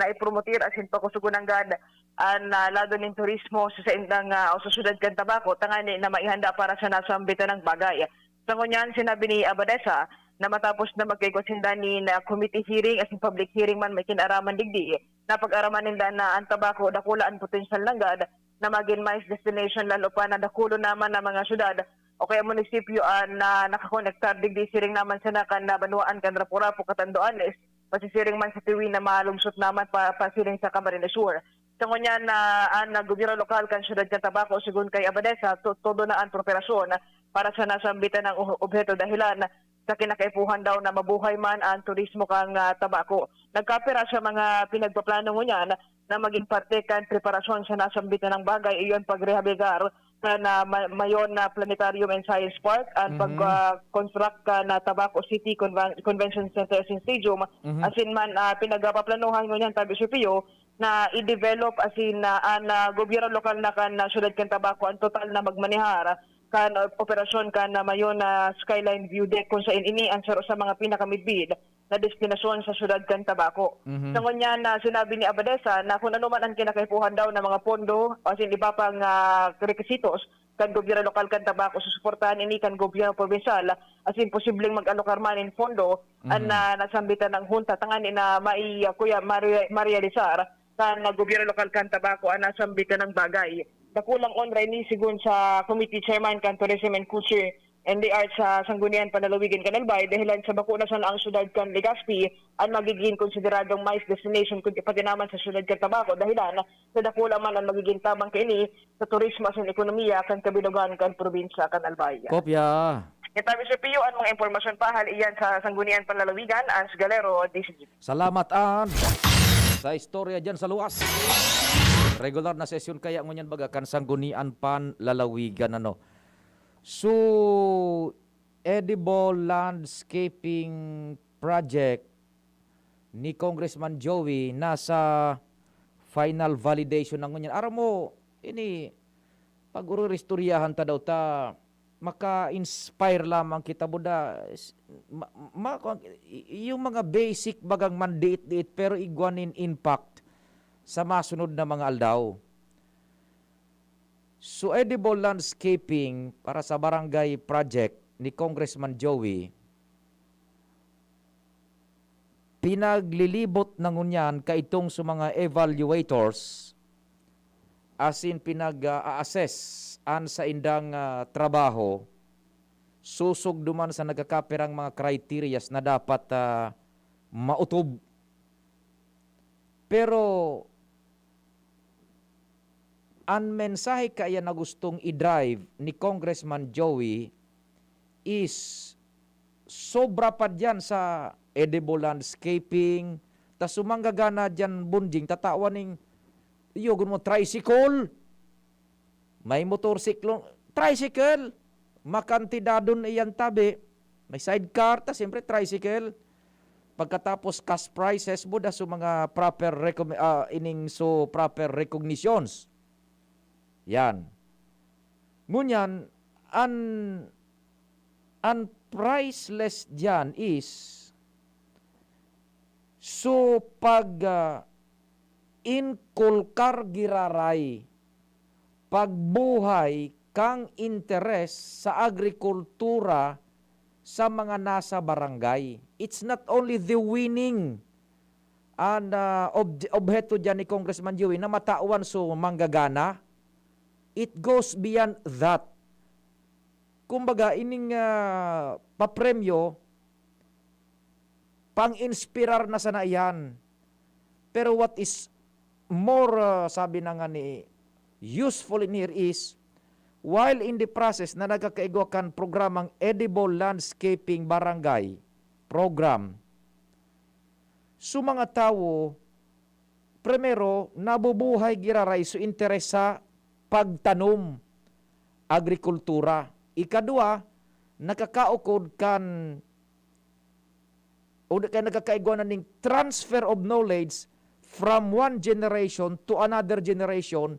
na ipromotir asin pakusugunanggad ang lado ng turismo sa indang o sa Syudad kan Tabaco tangani na maihanda para sa nasambitan ng bagay. Sa kunyan sinabi ni Abadesa na matapos na magkaygosinda ni na committee hearing as in public hearing man may kinaraman digdi na pag-araman ninda na ang Tabaco dakula ang potential langgad na maging MICE destination lalo pa na dakulo naman ng mga syudad o kaya munisipyo na nakakonektar digdi siring naman sa nakan na Banuan kan Rapu-Rapu Catanduanes pasisiring man sa tiwi na malungsot naman pasiring sa Camarines Sur. Sa kunya na ang gobyerno lokal kan syudad kan Tabaco sigun kay Abadesa todo na ang preparasyon para sa nasambitan ng objeto dahilan sa kinakaipuhan daw na mabuhay man ang turismo kang Tabaco. Nagkapira sa mga pinagpaplano mo niyan na maging parte kan preparasyon sa nasambitan ng bagay iyon pagrehabilitar na mayon na Planetarium and Science Park ang pag-construct na Tabaco City Convention Center as in Stadium asin man pinagpaplanuhan mo niyan tabi Pio na i-develop asin ang gobyerno lokal na kan syudad kan Tabaco ang total na magmanihara kan operasyon kan na mayon na skyline view deck kung saan ini ang saro sa mga pinakamidbid na destinasyon sa syudad kan Tabaco. Sa kanya na sinabi ni Abadesa na kung ano man ang kinakaipuhan daw ng mga pondo o sin iba pang requisitos kan gobyerno lokal kan Tabaco susuportahan ini kan gobyerno provincial as in posibleng mag-alokar man in pondo ang nasambitan ng junta tangani na kuya ma-realisar kan gobyerno lokal kan Tabaco ang nasambitan ng bagay. Dakulang onray ni sigun sa Committee Chairman kan Tourism and Culture and the Arts sa Sanggunian Panalawigan kan Albay dahilan sa bakuna sa ang syudad kan Legazpi ang magiging konsideradong MICE destination kundi pati naman sa syudad kan Tabaco dahilan sa dakulang man ang magiging tabang kaini sa turismo at ekonomiya kan kabilugan kan probinsya kan Albay. Kopya. Itabi sa Pio ang mga impormasyon pahal iyan sa Sanggunian Panlalawigan, Ans Galero, DCG. Salamat, Ans. Sa istorya dyan sa luwas. Regular na session kaya ngunyan baga kan Sanggunian Panlalawigan So, edible landscaping project ni Congressman Joey nasa final validation ng ngunyan. Aram mo, ini pag-uristoryahan ta daw ta maka-inspire lamang kita buda yung mga basic bagang mandate pero igwanin impact sa masunod na mga aldaw. So edible landscaping para sa barangay project ni Congressman Joey pinaglilibot na ngunyan kaitong sa mga evaluators asin pinag-assess an sa indang trabaho susog duman sa nagkakapirang mga criterias na dapat mautob. Pero ang mensahe kaya na gustong i-drive ni Congressman Joey is sobra pa dyan sa edible landscaping ta sumanggagana dyan bunding tatawaning iyogon mo tricycle may motorsiklo tricycle makantidadon iyan tabi may sidecar ta siyempre tricycle pagkatapos cash prices mo da so mga proper proper recognitions. Yan. Ngunyan, ang priceless dyan is so pag inkulkar giraray pagbuhay kang interes sa agrikultura sa mga nasa barangay. It's not only the winning and objeto dyan ni Congressman Joey na matawan so manggagana. It goes beyond that. Kumbaga, ining papremyo, pang-inspirar na sana yan. Pero what is more, sabi na nga ni, useful in here is, while in the process na nagkakaigwakan programang Edible Landscaping Barangay Program, so mga tao, primero, nabubuhay giraray so interes sa pagtanom, agrikultura. Ikadua, nakakaukod kan o kaya nagkakaigwa na ning transfer of knowledge from one generation to another generation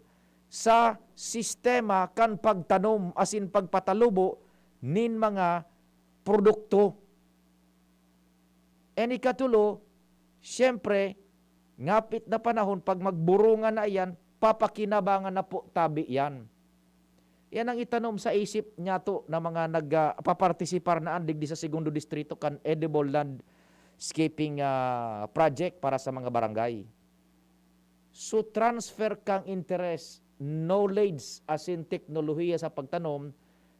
sa sistema kan pagtanom asin pagpatalubo nin mga produkto. And ikatulo, siyempre, ngapit na panahon, pag magburungan na yan, papakinabangan na po tabi yan. Yan ang itanom sa isip niya to na mga nagpapartisipar na andig di sa segundo distrito kan Edible Landscaping project para sa mga barangay. So transfer kang interest, knowledge as in teknolohiya sa pagtanom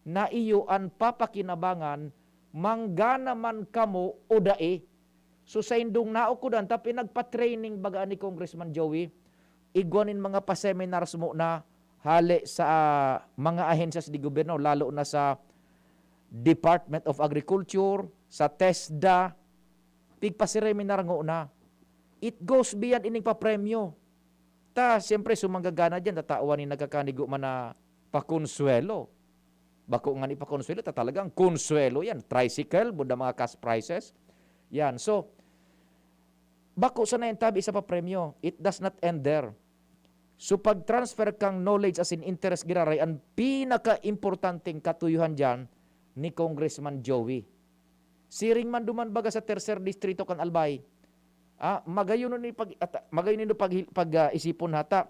na iyo ang papakinabangan manggana man kamo o dae. So sa indong naukudan tapi nagpa-training baga ni Congressman Joey, igwanin mga pa-seminars mo na hali sa mga ahensyas di gobyerno, lalo na sa Department of Agriculture, sa TESDA, pigpasireminar ngo na. It goes beyond ining pa-premyo. Ta, siyempre, sumanggagana dyan, tatawan ni nagkakanigo man na pakonsuelo. Bako nga ni pakonsuelo, talagang konsuelo yan. Tricycle, buda mga cash prices. Yan, so, bako sa na yung tabi sa pa-premyo. It does not end there. So pag-transfer kang knowledge as in interest giraray, ang pinaka-importanting katuyuhan dyan ni Congressman Joey. Siring man duman baga sa tercer distrito kan Albay, magayon ni pag-isipon hata.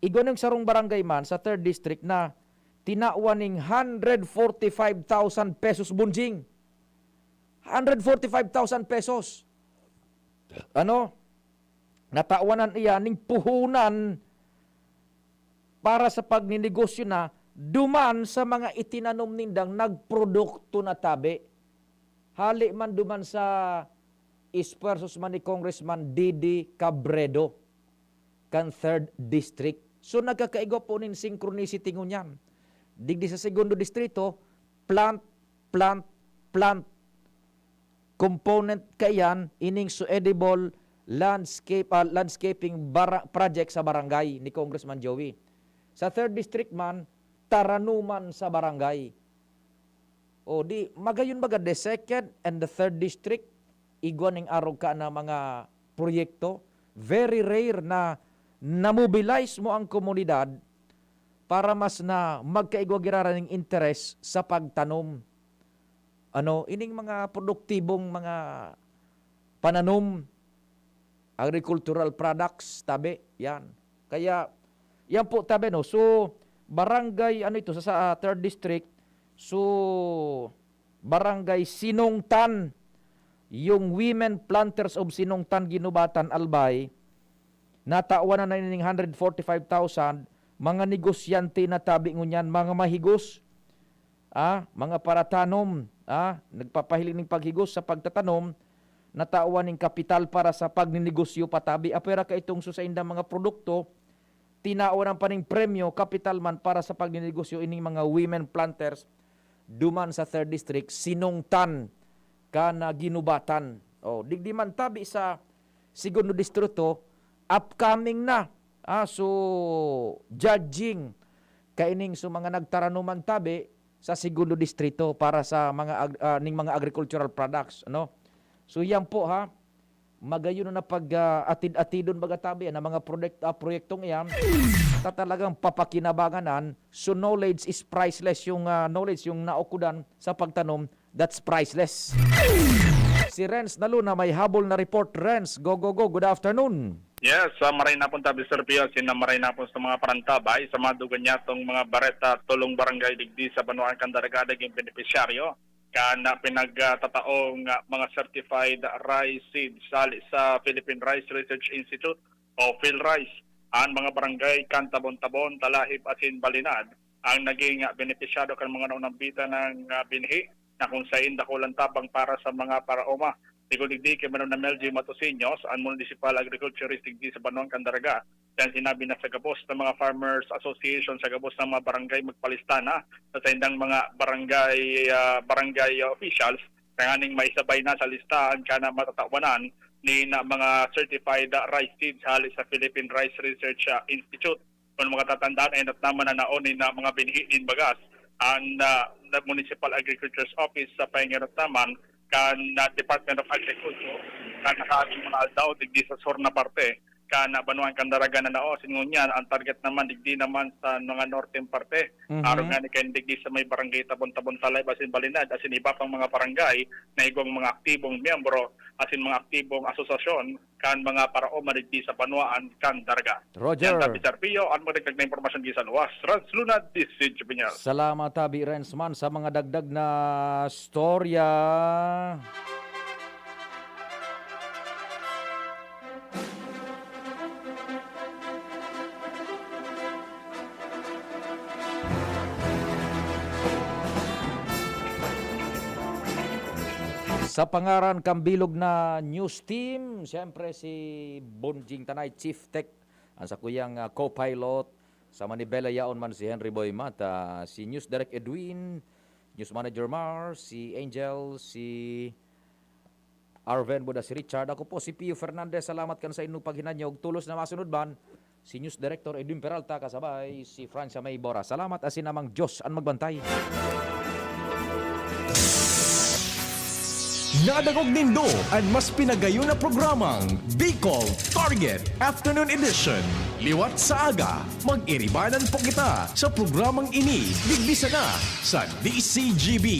Igon ng sarong barangay man sa third district na tinawa ning 145,000 pesos bunjing. 145,000 pesos. Natawanan iya ning puhunan para sa pagninegosyo na duman sa mga itinanom nindang nagprodukto na tabi. Hali man duman sa ispersos man ni Congressman Didi Cabredo kan 3rd District. So nagkakaigwa po nin synchronicity ngunyan. Digdi sa segundo distrito, plant, component kayan ining so edible landscaping project sa barangay ni Congressman Joey. Sa 3rd District man, taranuman sa barangay. O di, magayon baga the 2nd and the 3rd District, igwan ng araw ka na mga proyekto. Very rare na namobilize mo ang komunidad para mas na magkaigwagirara ng interest sa pagtanom. Ining mga produktibong mga pananom, agricultural products, tabi, yan. Kaya, yan po tabi, no? So, barangay, sa 3rd District, so, barangay Sinungtan, yung Women Planters of Sinungtan, Ginubatan, Albay, natawa na ng 145,000, mga negosyante na tabi ngunyan, mga mahigos, mga paratanom, nagpapahiling ng paghigos sa pagtatanom, natawan ng kapital para sa pagninegosyo patabi. Apera ka itong susainda mga produkto, tinawan ng paning premyo, kapital man para sa pagninegosyo ining mga women planters, duman sa 3rd District, Sinungtan, kana Ginubatan. Digdi man tabi sa segundo distrito, upcoming na. So, judging, kaining so mga nagtaranuman tabi sa segundo distrito para sa mga mga agricultural products, So yan po magayon na pag-atid-atidon bagatabi na mga proyektong iyan, talagang papakinabanganan. So knowledge is priceless. Yung knowledge, yung naukudan sa pagtanom, that's priceless. Si Renz Naluna may habol na report. Renz, go. Good afternoon. Yes, maray na po tabi Sir Pio, maray na po sa mga parantabay, sa mga dugan niya itong mga bareta, tulong barangay digdi sa Banuan Candaragada, yung benepisyaryo. kana pinagtataong mga certified rice seeds sali sa Philippine Rice Research Institute o PhilRice. Ang mga barangay kan Tabon-Tabon, Talahib asin Balinad ang naging benepisyado kan mga naunambita ng binhi na kung sain dakulang tabang para sa mga paraoma. Tigol-digdi kay Manon Melgy Matosiños, ang Municipal Agriculturist digdi sa Banuang Candaraga. Yan sinabi na sa gabos ng mga Farmers Association sa gabos ng mga barangay magpalista na sa indang mga barangay officials kanganing may sabay na sa listahan kana matatawanan ni na mga certified rice seeds hali sa Philippine Rice Research Institute. Kung mga tatandaan ay naman na naonin na mga binhiin bagas ang Municipal Agriculture's Office sa Panginoon kan Department of Agriculture kan nakaaging mga aldaw digdi sa sur na parte kan Banuang Candaraga na nao sinunyan ang target naman digdi naman sa mga northern parte aron nga ni kay digdi sa may barangay Tabon-Tabon Talay basin Balinad asin iba pang mga barangay na igong mga aktibong miyembro asin mga aktibong asosasyon kan mga paraoma digdi sa Banuan Candaraga. Roger. Yan Tabi Sarpio ang magdagdag na impormasyon di sa luwas. Translunad this is Juvenal. Salamat Tabi Rensman sa mga dagdag na storya. Sa pangaran kambilog na news team, siyempre si Bonjing Tanay, Chief Tech, ang sa kuyang co-pilot, sa Manibela Yaon man si Henry Boy Mata, si News Direct Edwin, News Manager Mar, si Angel, si Arven Buda, si Richard. Ako po si Pio Fernandez, salamat kan sa inyong paghinanyog. Tulos na masunod ban, si News Director Edwin Peralta, kasabay si Francia May Bora. Salamat asin namang Diyos ang magbantay. Nadagog nindo ang mas pinagayon na programang Bicol Target Afternoon Edition. Liwat sa aga, mag-iribanan po kita sa programang ini. Bigbisa na sa DCGB.